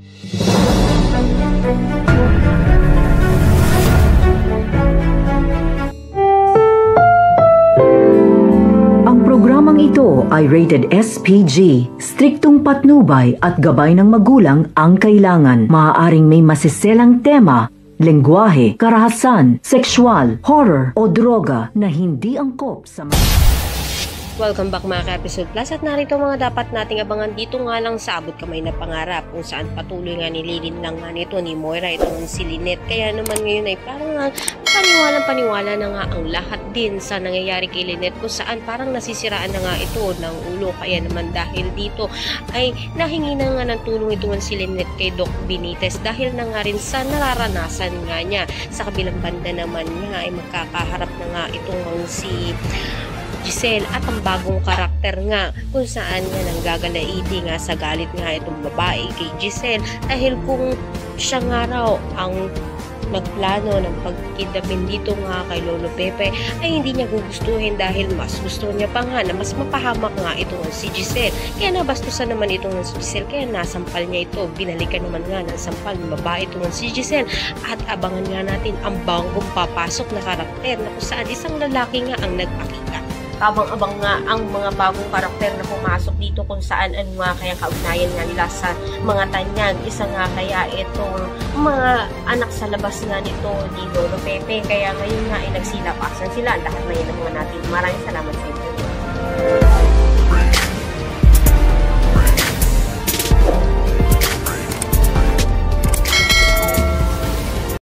Ang programang ito ay rated SPG. Striktong patnubay at gabay ng magulang ang kailangan. Maaaring may masiselang tema, lengguwahe, karahasan, sexual, horror o droga na hindi angkop sa Welcome back mga ka-episode plus at narito mga dapat nating abangan dito nga lang sa Abot Kamay na Pangarap kung saan patuloy nga nililin lang nga nito ni Moira itong si Lynette. Kaya naman ngayon ay parang paniwala na nga ang lahat din sa nangyayari kay Lynette kung saan parang nasisiraan na nga ito ng ulo. Kaya naman dahil dito ay nahingi na nga ng tulong ito si Lynette kay Doc Benitez dahil na nga rin sa nararanasan nga niya. Sa kabilang banda naman niya ay magkakaharap na nga itong si Giselle at ang bagong karakter nga kung saan nga nanggagalaiti nga sa galit nga itong babae kay Giselle dahil kung siya nga raw ang nagplano ng pagkidnapin dito nga kay Lolo Pepe ay hindi niya gugustuhin dahil mas gusto niya pa nga na mas mapahamak nga itong si Giselle. Kaya nabastusan naman itong si Giselle kaya nasampal niya ito. Binalikan naman nga ng sampal ng babae itong si Giselle at abangan nga natin ang bagong papasok na karakter na kung saan isang lalaki nga ang nagpakita. Abang-abang nga ang mga bagong karakter na pumasok dito kung saan ano nga kaya kaugnayan nga nila sa mga tanyag. Isa nga kaya itong mga anak sa labas nga nito ni Lolo Pepe. Kaya ngayon nga ay nagsilapasan sila. Lahat na yan ang mga natin. Maraming salamat sa inyo.